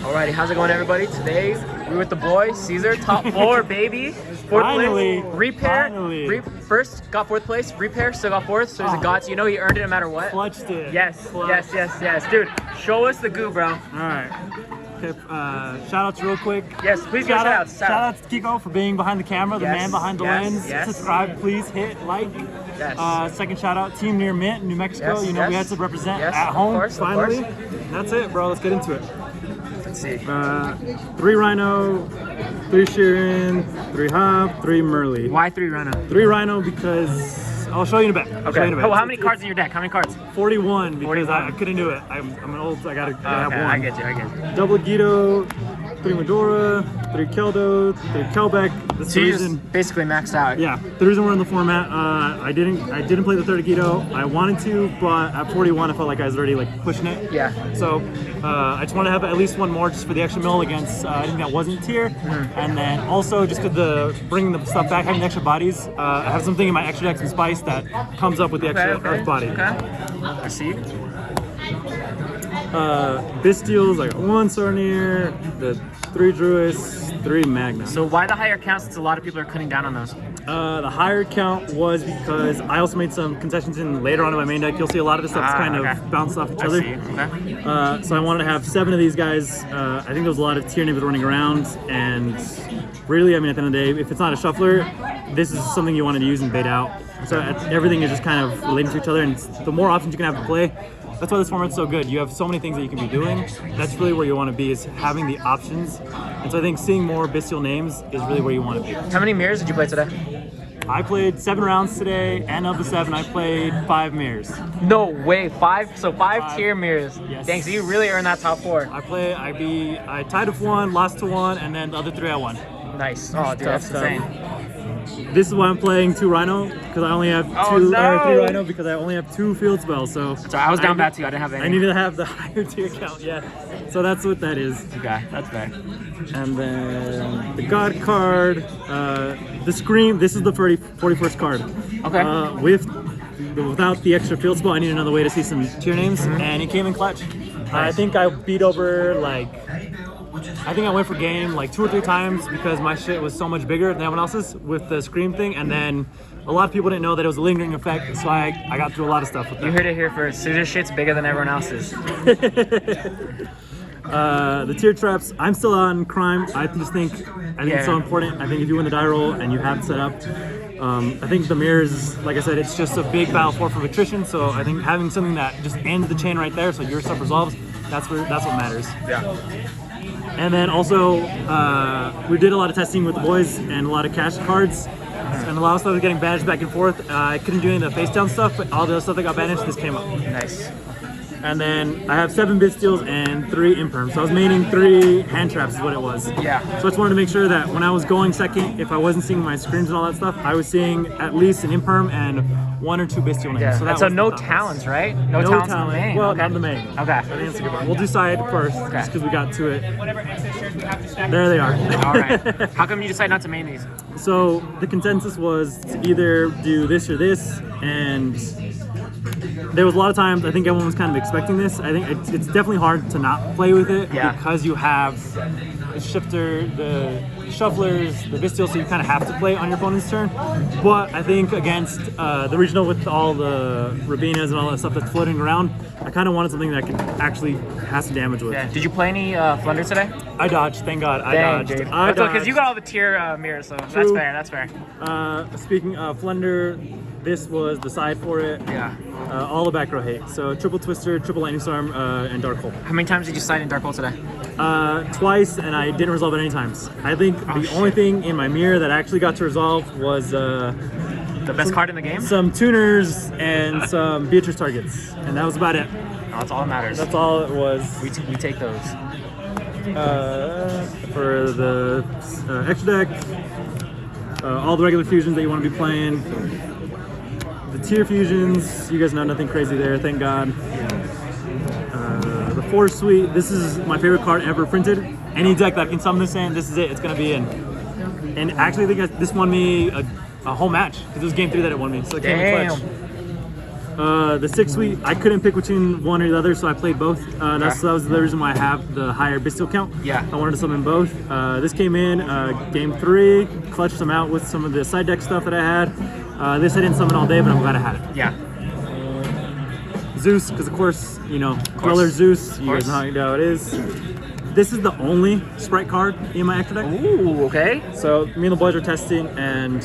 Alrighty, how's it going, everybody? Today we're with the boy Caesar, top 4, baby. Fourth Finally, place. Repair. finally. First got 4th place. Repair still got 4th. So he's a god. So you know he earned it no matter what. Clutched it. Yes, Clutched. yes. Dude, show us the goo, bro. All right. Okay. Shout outs real quick. Yes, please give shout outs. Shout outs to Kiko for being behind the camera, the man behind the lens. Yes. Subscribe, please. Hit like. Yes. Second shout out, Team Near Mint, New Mexico. Yes, you know we had to represent yes, at home. Of course, finally. Of course. That's it, bro. Let's get into it. Let's see. 3 Rhino, 3 Sheeran, 3 Hop, 3 Merle. Why 3 Rhino? 3 Rhino because I'll show you in a bit. Okay. How many cards in your deck? How many cards? 41 because 41. I couldn't do it. I'm an old. I gotta have one. I get you. Double Guido, 3 Medora, 3 Keldo, 3 Kelbeck. That's So the you reason. just basically maxed out. Yeah, the reason we're in the format. I didn't play the third Guido. I wanted to, but at 41, I felt like I was already like pushing it. Yeah. So I just want to have at least one more just for the extra mill against anything that wasn't tier, and then also just because bringing the stuff back, having the extra bodies. I have something in my extra deck, some spice that comes up with the extra earth body. Okay. I see. Bistials, I got 1 Sarnier, the 3 Druis, 3 Magna. So why the higher count since a lot of people are cutting down on those? The higher count was because I also made some concessions in later on in my main deck. You'll see a lot of this stuff is kind of bounced off each other. See. Okay. So I wanted to have 7 of these guys. I think there was a lot of tier names running around, and really, I mean, at the end of the day, if it's not a shuffler, this is something you wanted to use and bait out. So everything is just kind of relating to each other, and the more options you can have to play, that's why this format's so good. You have so many things that you can be doing. That's really where you want to be, is having the options. And so I think seeing more bestial names is really where you want to be. How many mirrors did you play today? I played 7 rounds today, and of the 7, I played 5 mirrors. No way, 5? So 5 tier mirrors. Yes. Thanks, you really earned that top 4. I tied with 1, lost to 1, and then the other 3 I won. Nice. Oh, dude, that's insane. This is why I'm playing 2 Rhino, because I only have 3 Rhino, because I only have 2 field spells. So I was down bad too. I didn't have any. I needed to have the higher tier count. Yeah. So that's what that is. Okay, that's fair. And then the God card, the Scream. This is the 41st card. Okay. Without the extra field spell, I need another way to see some tier names, and he came in clutch. Nice. I think I beat over I think I went for game like 2 or 3 times because my shit was so much bigger than everyone else's with the Scream thing, and then a lot of people didn't know that it was a lingering effect, so I got through a lot of stuff with that. You heard it here first. Caesar's shit's bigger than everyone else's. The tier traps, I'm still on crime. I just think it's so important. I think if you win the die roll and you have it set up, I think the mirrors, like I said, it's just a big battle for attrition. So I think having something that just ends the chain right there, so your stuff resolves, that's what matters. Yeah. And then also, we did a lot of testing with the boys and a lot of cash cards. And a lot of stuff was getting banished back and forth. I couldn't do any of the face down stuff, but all the other stuff that got banished, this came up. Nice. And then I have 7 Bistials and 3 Imperms. So I was maining 3 hand traps is what it was. Yeah. So I just wanted to make sure that when I was going second, if I wasn't seeing my screens and all that stuff, I was seeing at least an Imperm and 1 or 2 Bestial names. Yeah. So no talents, right? No talents in the main. Well, not in the main. Okay. I think that's a good one. We'll decide first, just because we got to it. There they are. All right. How come you decide not to main these? So the consensus was to either do this or this, and there was a lot of times I think everyone was kind of expecting this. I think it's definitely hard to not play with it because you have the shifter, the shufflers, the Bistial, so you kind of have to play on your opponent's turn. But I think against the regional with all the Rabinas and all that stuff that's floating around, I kind of wanted something that could actually have some damage with. Yeah. Did you play any Flunder today? I dodged, thank God. I dodged. Because you got all the tier mirrors, so True. That's fair. Speaking of Flunder, this was the side for it. Yeah. All the back row hate. So triple Twister, triple Lightning Storm, and Dark Hole. How many times did you side in Dark Hole today? Twice, and I didn't resolve it any times. I think the only thing in my mirror that I actually got to resolve was the best card in the game? Some tuners and some Beatrice targets, and that was about it. Oh, that's all that matters. That's all it was. We take those. For the extra deck, all the regular fusions that you want to be playing. The tier fusions, you guys know nothing crazy there, thank God. The Force Suite, this is my favorite card ever printed. Any deck that can summon this in, this is it, it's going to be in. And actually, I think this won me a whole match, because it was game 3 that it won me, so it came in clutch. The 6 suite, I couldn't pick between one or the other, so I played both. That was the reason why I have the higher bestial count. Yeah. I wanted to summon both. This came in game 3, clutched them out with some of the side deck stuff that I had. This I didn't summon all day, but I'm glad I had it. Yeah. Zeus, because of course, you know, Queller Zeus, you guys know how it is. This is the only sprite card in my extra deck. Ooh, okay. So me and the boys are testing, and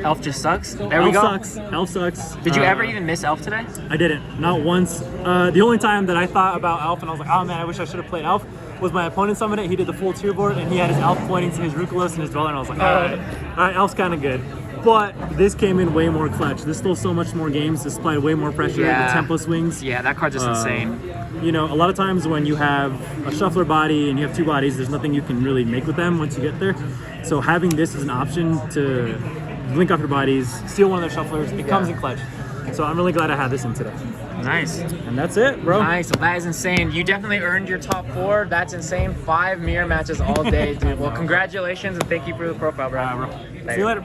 Elf just sucks. There we go. Elf sucks. Did you ever even miss Elf today? I didn't, not once. The only time that I thought about Elf and I was like, oh man, I wish I should have played Elf, was my opponent summoned it. He did the full tier board and he had his Elf pointing to his Rukulos and his Dweller, and I was like, all right, Elf's kind of good. But this came in way more clutch. This stole so much more games. This applied way more pressure. Yeah. The tempo swings. Yeah, that card's just insane. You know, a lot of times when you have a shuffler body and you have 2 bodies, there's nothing you can really make with them once you get there. So having this as an option to link off your bodies, steal one of their shufflers, it comes in clutch. So I'm really glad I had this in today. Nice. And that's it, bro. Nice. Well, that is insane. You definitely earned your top 4. That's insane. 5 mirror matches all day, dude. Well, congratulations and thank you for the profile, bro. See you later.